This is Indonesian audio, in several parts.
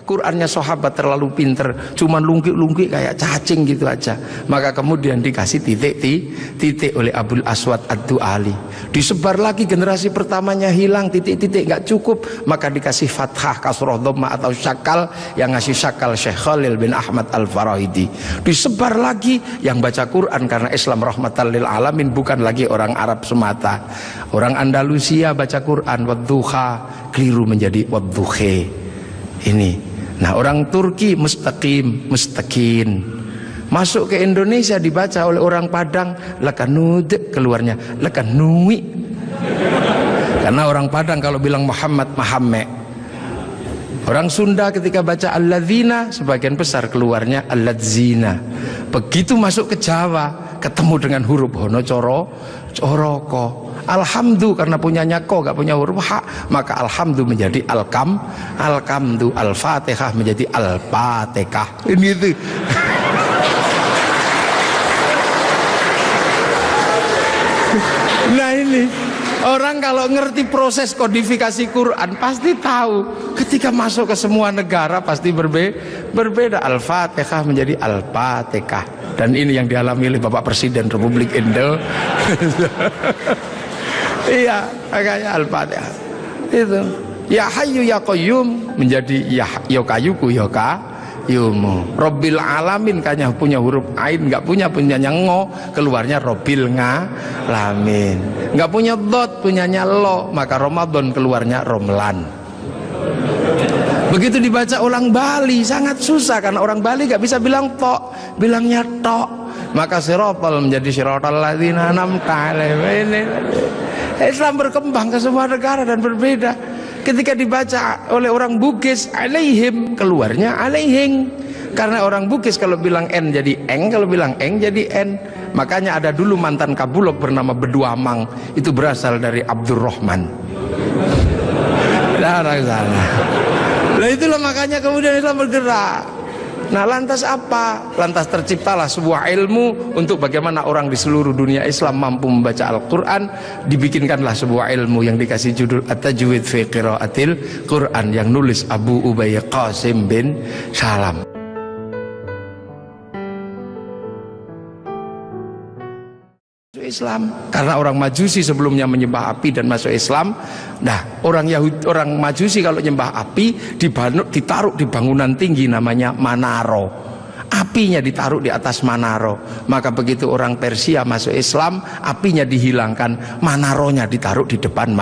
Qurannya sahabat terlalu pinter, cuman lungkik-lungkik kayak cacing gitu aja. Maka kemudian dikasih titik oleh Abul Aswad Ad-Du'ali. Disebar lagi, generasi pertamanya hilang, titik-titik nggak cukup, maka dikasih fathah, kasroh, dhammah atau syakal. Yang ngasih syakal Syekh Khalil bin Ahmad Al-Farahidi. Disebar lagi, yang baca Quran karena Islam rahmatan lil alamin bukan lagi orang Arab semata. Orang Andalusia baca Quran wadduha, keliru menjadi wadduhe. Ini. Nah, orang Turki mustaqim, mustaqin. Masuk ke Indonesia dibaca oleh orang Padang lakanud, keluarnya lakanui. Karena orang Padang kalau bilang Muhammad, Mahamme. Orang Sunda ketika baca alladzina, sebagian besar keluarnya alladzina. Begitu masuk ke Jawa, ketemu dengan huruf hono coroko. Alhamdu karena punyanya ko, gak punya huruf ha, maka alhamdu menjadi alkamdu, al-fatihah menjadi al-fatihah. Ini itu. Nah ini orang kalau ngerti proses kodifikasi Quran pasti tahu. Ketika masuk ke semua negara pasti berbeda. Al-fatihah menjadi al-fatihah. Dan ini yang dialami oleh Bapak Presiden Republik Indo. Iya, makanya Al-Fatihah itu. Ya Hayyu Ya Qayyum menjadi ya kayuku ya kayumu. Robbil alamin kanya punya huruf ain, nggak punyanya ngo, keluarnya Robbil ngalamin. Nggak punya dot, punyanya lo, maka Ramadan keluarnya Romlan. Begitu dibaca orang Bali sangat susah karena orang Bali nggak bisa bilang tok, bilangnya tok. Maka sirotol menjadi sirotol ladzina an'amta alaihim. Islam berkembang ke semua negara dan berbeda. Ketika dibaca oleh orang Bugis alaihim, keluarnya alaihing. Karena orang Bugis kalau bilang n jadi eng, kalau bilang eng jadi n. Makanya ada dulu mantan Kabulok bernama Beduamang, itu berasal dari Abdurrahman. Nah itulah makanya kemudian Islam bergerak. Nah lantas apa? Lantas terciptalah sebuah ilmu untuk bagaimana orang di seluruh dunia Islam mampu membaca Al-Quran. Dibikinkanlah sebuah ilmu yang dikasih judul At-Tajwid fi Qiraatil Quran, yang nulis Abu Ubay Qasim bin Salam. Islam karena orang Majusi sebelumnya menyembah api dan masuk Islam. Nah, orang Majusi kalau nyembah api ditaruh di bangunan tinggi namanya manaro. Apinya ditaruh di atas manaro. Maka begitu orang Persia masuk Islam, apinya dihilangkan, manaronya ditaruh di depan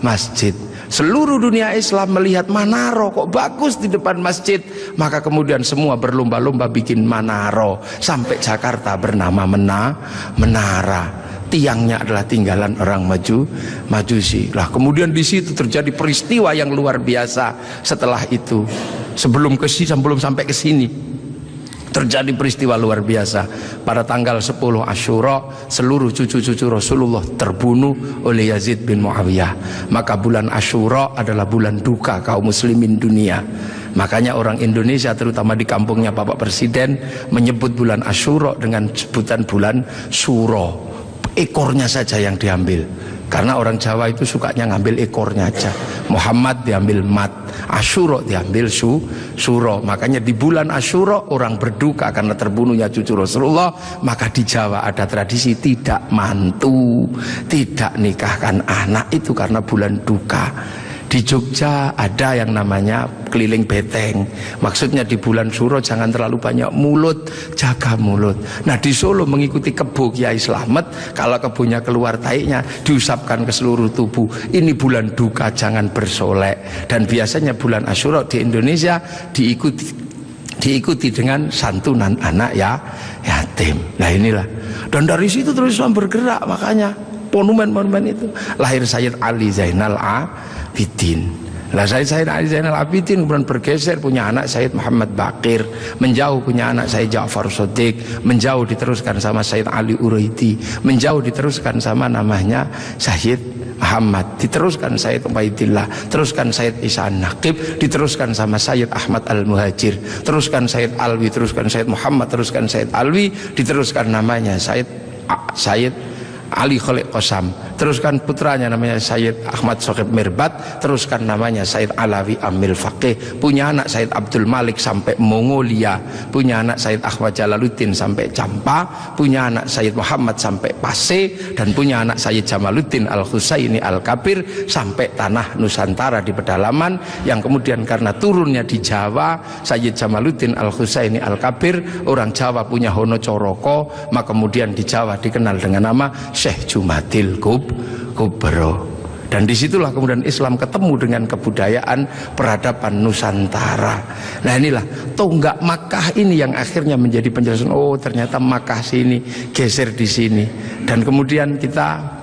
masjid. Seluruh dunia Islam melihat manaro kok bagus di depan masjid, maka kemudian semua berlomba-lomba bikin manaro. Sampai Jakarta bernama menara. Tiangnya adalah tinggalan orang Majusi. Lah kemudian di situ terjadi peristiwa yang luar biasa. Setelah itu, sebelum sampai ke sini, terjadi peristiwa luar biasa. Pada tanggal 10 Asyura, seluruh cucu-cucu Rasulullah terbunuh oleh Yazid bin Muawiyah. Maka bulan Asyura adalah bulan duka kaum muslimin dunia. Makanya orang Indonesia terutama di kampungnya Bapak Presiden menyebut bulan Asyura dengan sebutan bulan Suro. Ekornya saja yang diambil. Karena orang Jawa itu sukanya ngambil ekornya aja. Muhammad diambil mat, Asyura diambil suro. Makanya di bulan Asyura orang berduka karena terbunuhnya cucu Rasulullah. Maka di Jawa ada tradisi tidak mantu, tidak nikahkan anak, itu karena bulan duka. Di Jogja ada yang namanya keliling beteng. Maksudnya di bulan Suro jangan terlalu banyak mulut, jaga mulut. Nah di Solo mengikuti kebo Kiai Slamet, kalau kebonya keluar taiknya diusapkan ke seluruh tubuh. Ini bulan duka, jangan bersolek. Dan biasanya bulan Asyura di Indonesia diikuti dengan santunan anak yatim. Nah inilah. Dan dari situ terus Islam bergerak, makanya monumen-monumen itu. Lahir Sayyid Ali Zainal Abidin. Lah Sayyid Ali Zainal Abidin kemudian bergeser, punya anak Sayyid Muhammad Baqir, menjauh punya anak Sayyid Ja'far Shadiq, menjauh diteruskan sama Sayyid Ali Uraidi, menjauh diteruskan sama namanya Sayyid Muhammad, diteruskan Sayyid Ubaidillah, teruskan Sayyid Isa Naqib, diteruskan sama Sayyid Ahmad Al-Muhajir, teruskan Sayyid Alwi, teruskan Sayyid Muhammad, teruskan Sayyid Alwi, diteruskan namanya Sayyid Ali Khalid Qasam, teruskan putranya namanya Sayyid Ahmad Sohib Mirbat, teruskan namanya Sayyid Alawi Amil Faqih, punya anak Sayyid Abdul Malik sampai Mongolia, punya anak Sayyid Ahmad Jalaluddin sampai Campa, punya anak Sayyid Muhammad sampai Pase, dan punya anak Sayyid Jamaluddin Al-Husaini Al-Kabir sampai tanah Nusantara di pedalaman, yang kemudian karena turunnya di Jawa, Sayyid Jamaluddin Al-Husaini Al-Kabir orang Jawa punya Hono Coroko, maka kemudian di Jawa dikenal dengan nama Syekh Jumadil Kubro. Dan disitulah kemudian Islam ketemu dengan kebudayaan peradaban Nusantara. Nah inilah tonggak Makkah ini yang akhirnya menjadi penjelasan, oh ternyata Makkah sini geser di sini. Dan kemudian kita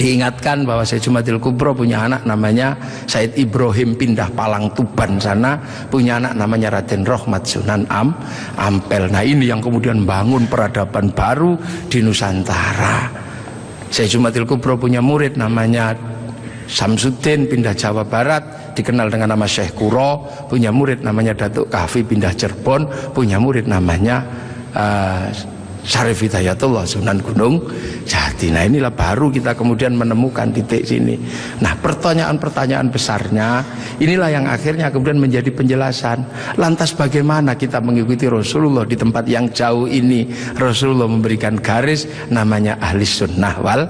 diingatkan bahwa Syekh Jumadil Kubro punya anak namanya Said Ibrahim pindah Palang Tuban sana, punya anak namanya Raden Rohmat Sunan Ampel. Nah ini yang kemudian bangun peradaban baru di Nusantara. Syekh Jumadil Kubro punya murid namanya Samsuddin pindah Jawa Barat, dikenal dengan nama Syekh Kuro, punya murid namanya Datuk Kahfi pindah Cirebon, punya murid namanya Syarif Hidayatullah Sunan Gunung Jati. Nah inilah baru kita kemudian menemukan titik sini. Nah pertanyaan-pertanyaan besarnya inilah yang akhirnya kemudian menjadi penjelasan. Lantas bagaimana kita mengikuti Rasulullah di tempat yang jauh ini? Rasulullah memberikan garis namanya ahli sunnah wal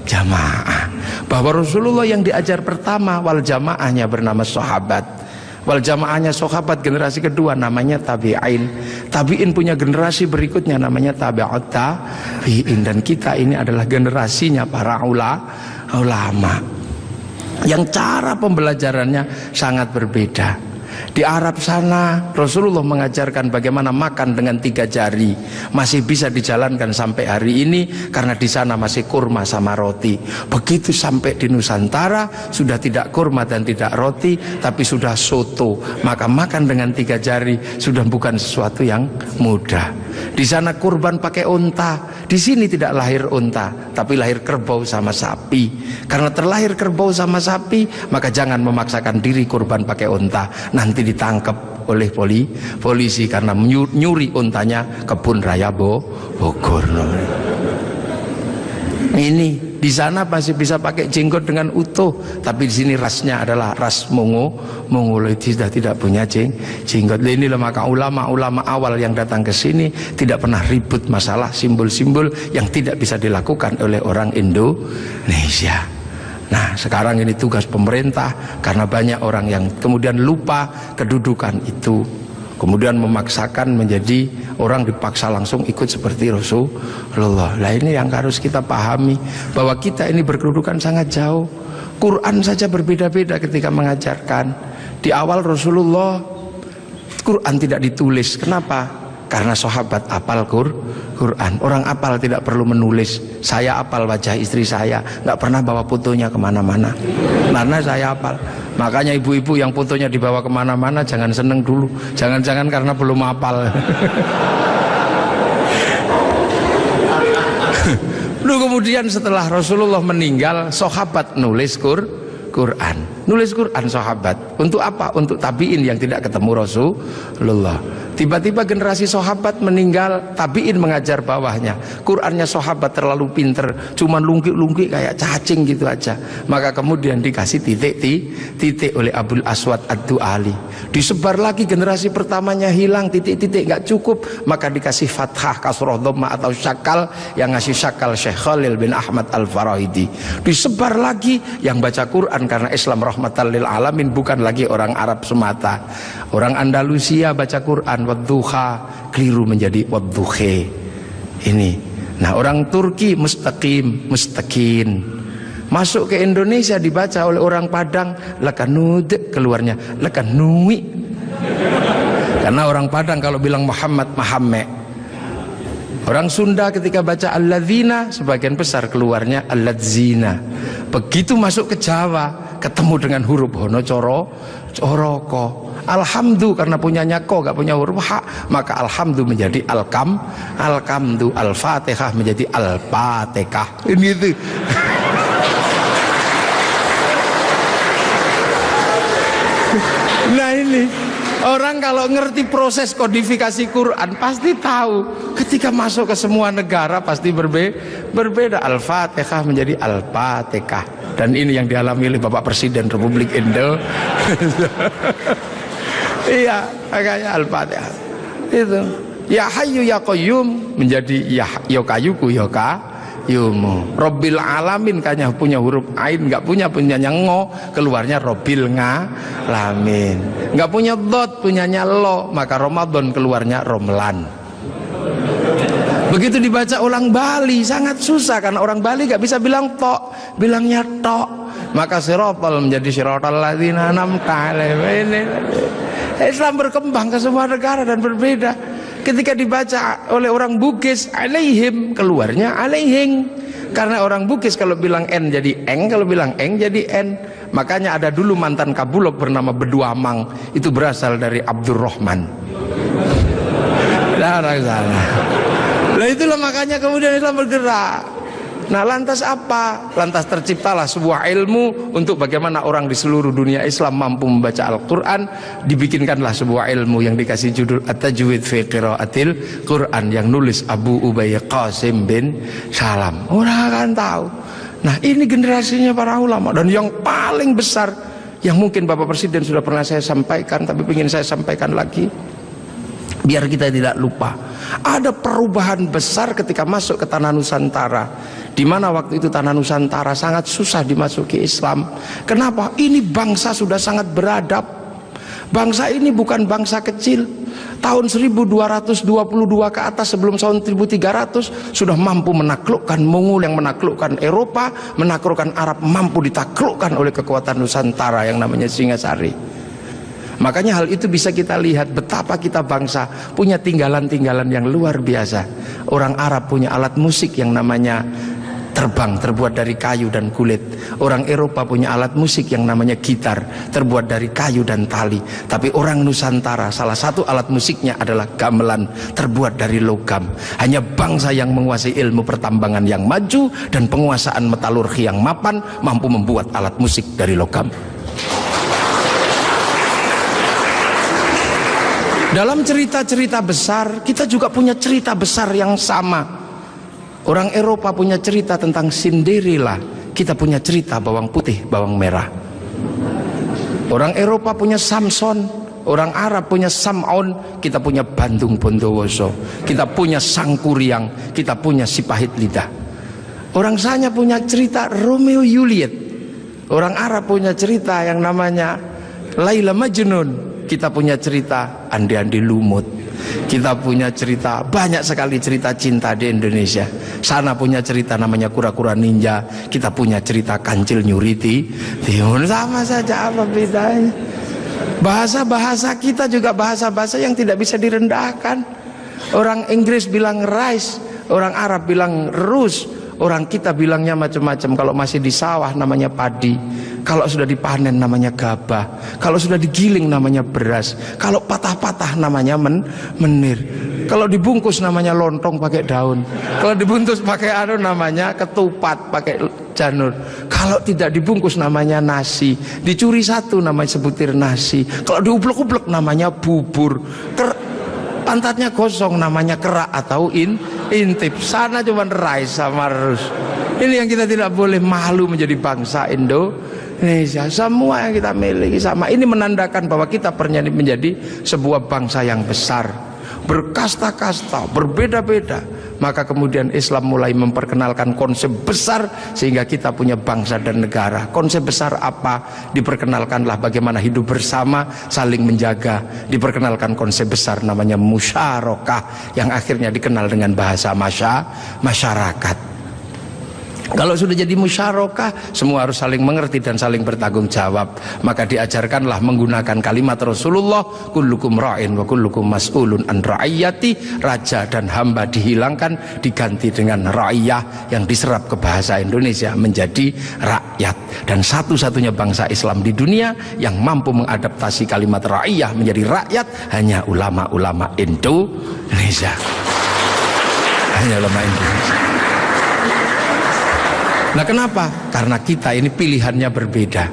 jamaah, bahwa Rasulullah yang diajar pertama wal jamaahnya bernama sahabat, wal jamaahnya sahabat generasi kedua namanya tabi'in, tabi'in punya generasi berikutnya namanya tabi'ut tabi'in, dan kita ini adalah generasinya para ulama yang cara pembelajarannya sangat berbeda. Di Arab sana Rasulullah mengajarkan bagaimana makan dengan 3 jari, masih bisa dijalankan sampai hari ini karena di sana masih kurma sama roti. Begitu sampai di Nusantara sudah tidak kurma dan tidak roti, tapi sudah soto, maka makan dengan 3 jari sudah bukan sesuatu yang mudah. Di sana kurban pakai unta, di sini tidak lahir unta tapi lahir kerbau sama sapi. Karena terlahir kerbau sama sapi, maka jangan memaksakan diri kurban pakai unta, nanti ditangkap oleh polisi karena nyuri untanya Kebun Raya Bogor. Ini di sana masih bisa pakai jenggot dengan utuh, tapi di sini rasnya adalah ras Mongoloid, sudah tidak punya jenggot. Inilah maka ulama-ulama awal yang datang ke sini tidak pernah ribut masalah simbol-simbol yang tidak bisa dilakukan oleh orang Indonesia. Nah sekarang ini tugas pemerintah, karena banyak orang yang kemudian lupa kedudukan itu, kemudian memaksakan menjadi orang dipaksa langsung ikut seperti Rasulullah. Nah ini yang harus kita pahami, bahwa kita ini berkedudukan sangat jauh. Quran saja berbeda-beda ketika mengajarkan. Di awal Rasulullah Quran tidak ditulis. Kenapa? Karena sahabat apal Quran. Orang apal tidak perlu menulis. Saya apal wajah istri saya, nggak pernah bawa fotonya kemana-mana, karena saya apal. Makanya ibu-ibu yang fotonya dibawa kemana-mana jangan seneng dulu, jangan-jangan karena belum apal. Lalu kemudian setelah Rasulullah meninggal, sahabat nulis Quran, nulis Quran sahabat. Untuk apa? Untuk tabiin yang tidak ketemu Rasulullah. Tiba-tiba generasi sahabat meninggal, tabiin mengajar bawahnya. Qurannya sahabat terlalu pinter, cuman lungkik-lungkik kayak cacing gitu aja. Maka kemudian dikasih titik oleh Abul Aswad Ad-Du'ali. Disebar lagi, generasi pertamanya hilang, titik-titik nggak cukup, maka dikasih fathah, kasroh, dhamma atau syakal, yang ngasih syakal Syekh Khalil bin Ahmad Al-Farahidi. Disebar lagi, yang baca Quran karena Islam rahmatan lil alamin, bukan lagi orang Arab semata. Orang Andalusia baca Quran wadduha, keliru menjadi wadduhe. Ini. Nah, orang Turki mustaqim, mustaqin. Masuk ke Indonesia dibaca oleh orang Padang lakanud, keluarnya lakanui. Karena orang Padang kalau bilang Muhammad Mahamme. Orang Sunda ketika baca alladzina, sebagian besar keluarnya alladzina. Begitu masuk ke Jawa ketemu dengan huruf hono coroko. Alhamdu karena punyanya ko, gak punya huruf ha, maka alhamdu menjadi alkamdu, al-fatihah menjadi al-fatihah. Ini itu. Nah ini Orang kalau ngerti proses kodifikasi Quran pasti tahu. Ketika masuk ke semua negara pasti berbeda. Al-Fatihah menjadi Al-Fatihah. Dan ini yang dialami oleh Bapak Presiden Republik Indo. Iya, makanya Al-Fatihah. Itu. Ya Hayyu Ya Qayyum menjadi Ya Kayuku Ya Yumu. Robbil alamin kayaknya punya huruf ain, nggak punya ngo, keluarnya Robbil ngalamin. Nggak punya dot, punyanya lo, maka Ramadan keluarnya Romlan. Begitu dibaca ulang Bali sangat susah karena orang Bali nggak bisa bilang tok, bilangnya tok. Maka sirotol menjadi sirotol ladzina an'amta alaihim. Islam berkembang ke semua negara dan berbeda. Ketika dibaca oleh orang Bugis alaihim, keluarnya alaihing. Karena orang Bugis kalau bilang N jadi eng, kalau bilang eng jadi N. Makanya ada dulu mantan Kabulok bernama Beduamang. Itu berasal dari Abdurrahman. Nah itulah makanya kemudian Islam bergerak. Nah lantas apa? Lantas terciptalah sebuah ilmu untuk bagaimana orang di seluruh dunia Islam mampu membaca Al-Quran. Dibikinkanlah sebuah ilmu yang dikasih judul At-Tajwid fi Qiraatil Quran, yang nulis Abu Ubay Qasim bin Salam. Orang akan tahu. Nah ini generasinya para ulama. Dan yang paling besar, yang mungkin Bapak Presiden sudah pernah saya sampaikan, tapi ingin saya sampaikan lagi biar kita tidak lupa. Ada perubahan besar ketika masuk ke tanah Nusantara, di mana waktu itu tanah Nusantara sangat susah dimasuki Islam. Kenapa? Ini bangsa sudah sangat beradab. Bangsa ini bukan bangsa kecil. Tahun 1222 ke atas sebelum tahun 1300 sudah mampu menaklukkan Mongol yang menaklukkan Eropa, menaklukkan Arab, mampu ditaklukkan oleh kekuatan Nusantara yang namanya Singasari. Makanya hal itu bisa kita lihat betapa kita bangsa punya tinggalan-tinggalan yang luar biasa. Orang Arab punya alat musik yang namanya terbang, terbuat dari kayu dan kulit. Orang Eropa punya alat musik yang namanya gitar, terbuat dari kayu dan tali. Tapi orang Nusantara salah satu alat musiknya adalah gamelan, terbuat dari logam. Hanya bangsa yang menguasai ilmu pertambangan yang maju dan penguasaan metalurgi yang mapan mampu membuat alat musik dari logam. Dalam cerita-cerita besar, kita juga punya cerita besar yang sama. Orang Eropa punya cerita tentang Cinderella, kita punya cerita bawang putih, bawang merah. Orang Eropa punya Samson, orang Arab punya Sam'on, kita punya Bandung Bondowoso. Kita punya Sangkuriang, kita punya Sipahit Lidah. Orang Sanya punya cerita Romeo Juliet. Orang Arab punya cerita yang namanya Laila Majnun. Kita punya cerita Andi-Andi Lumut. Kita punya cerita, banyak sekali cerita cinta di Indonesia. Sana punya cerita namanya Kura-Kura Ninja. Kita punya cerita Kancil Nyuriti. Sama saja, apa bedanya? Bahasa-bahasa kita juga bahasa-bahasa yang tidak bisa direndahkan. Orang Inggris bilang rice, orang Arab bilang rus, orang kita bilangnya macam-macam. Kalau masih di sawah namanya padi, kalau sudah dipanen namanya gabah, kalau sudah digiling namanya beras, kalau patah-patah namanya menir, kalau dibungkus namanya lontong pakai daun, kalau dibungkus pakai namanya ketupat pakai janur, kalau tidak dibungkus namanya nasi, dicuri satu namanya sebutir nasi, kalau diublek-ublek namanya bubur, pantatnya gosong namanya kerak atau intip. Sana cuma rice sama rus. Ini yang kita tidak boleh malu menjadi bangsa Indonesia. Semua yang kita miliki sama. Ini menandakan bahwa kita pernah menjadi sebuah bangsa yang besar, berkasta-kasta, berbeda-beda. Maka kemudian Islam mulai memperkenalkan konsep besar sehingga kita punya bangsa dan negara. Konsep besar apa? Diperkenalkanlah bagaimana hidup bersama, saling menjaga. Diperkenalkan konsep besar namanya musyarakah, yang akhirnya dikenal dengan bahasa masyarakat. Kalau sudah jadi musyarakah, semua harus saling mengerti dan saling bertanggung jawab. Maka diajarkanlah menggunakan kalimat Rasulullah, kullukum ra'in wa kullukum mas'ulun an ra'iyati. Raja dan hamba dihilangkan, diganti dengan ra'iyah, yang diserap ke bahasa Indonesia menjadi rakyat. Dan satu-satunya bangsa Islam di dunia yang mampu mengadaptasi kalimat ra'iyah menjadi rakyat hanya ulama-ulama Indonesia. Hanya ulama Indonesia. Nah kenapa? Karena kita ini pilihannya berbeda.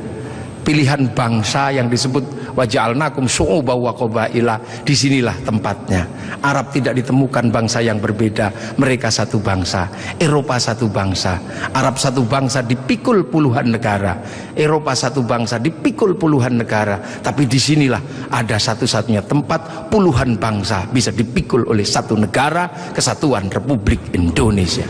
Pilihan bangsa yang disebut wa ja'alnakum syu'uban wa qabaila. Disinilah tempatnya. Arab tidak ditemukan bangsa yang berbeda, mereka satu bangsa. Eropa satu bangsa, Arab satu bangsa dipikul puluhan negara, Eropa satu bangsa dipikul puluhan negara. Tapi disinilah ada satu-satunya tempat puluhan bangsa bisa dipikul oleh satu negara, Kesatuan Republik Indonesia.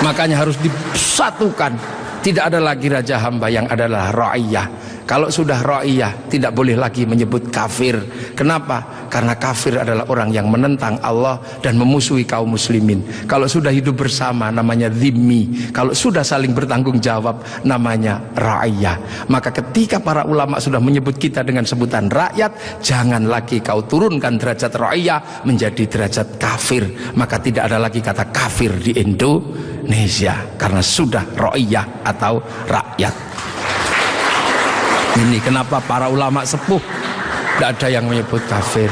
Makanya harus disatukan. Tidak ada lagi raja hamba, yang adalah ra'iyah. Kalau sudah ra'iyah, tidak boleh lagi menyebut kafir. Kenapa? Karena kafir adalah orang yang menentang Allah dan memusuhi kaum muslimin. Kalau sudah hidup bersama, namanya dhimmi. Kalau sudah saling bertanggung jawab, namanya ra'iyah. Maka ketika para ulama sudah menyebut kita dengan sebutan rakyat, jangan lagi kau turunkan derajat ra'iyah menjadi derajat kafir. Maka tidak ada lagi kata kafir di Indonesia, karena sudah ra'iyah atau rakyat. Ini kenapa para ulama sepuh tidak ada yang menyebut kafir.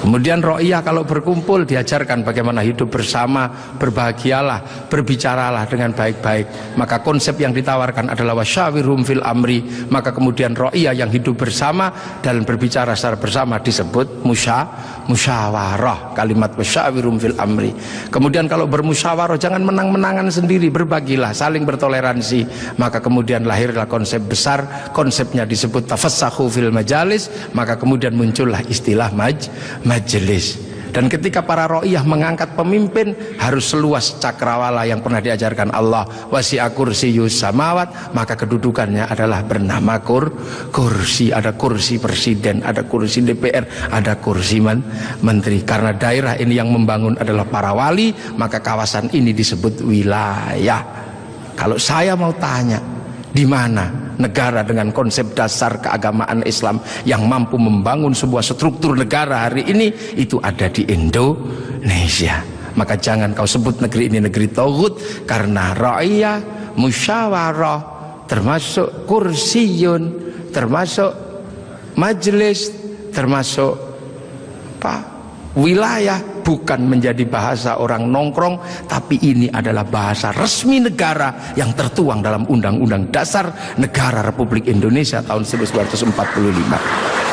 Kemudian ra'iyah kalau berkumpul diajarkan bagaimana hidup bersama, berbahagialah, berbicaralah dengan baik-baik. Maka konsep yang ditawarkan adalah wasyawirhum fil amri. Maka kemudian ra'iyah yang hidup bersama dan berbicara secara bersama disebut musyawarah. Kalimat wasyawirhum fil amri. Kemudian kalau bermusyawarah jangan menang-menangan sendiri, berbagilah, saling bertoleransi. Maka kemudian lahirlah konsep besar, konsepnya disebut tafassahu fil majalis. Maka kemudian muncullah istilah majelis. Dan ketika para ra'iyah mengangkat pemimpin, harus seluas cakrawala yang pernah diajarkan Allah, wasi'a kursiyyus samawat. Maka kedudukannya adalah bernama kursi. Ada kursi presiden, ada kursi DPR, ada kursi menteri. Karena daerah ini yang membangun adalah para wali, maka kawasan ini disebut wilayah. Kalau saya mau tanya, di mana negara dengan konsep dasar keagamaan Islam yang mampu membangun sebuah struktur negara hari ini? Itu ada di Indonesia. Maka jangan kau sebut negeri ini negeri tauhid, karena ra'iyah, musyawarah, termasuk kursiyun, termasuk majelis, termasuk wilayah, bukan menjadi bahasa orang nongkrong, tapi ini adalah bahasa resmi negara yang tertuang dalam Undang-Undang Dasar Negara Republik Indonesia tahun 1945.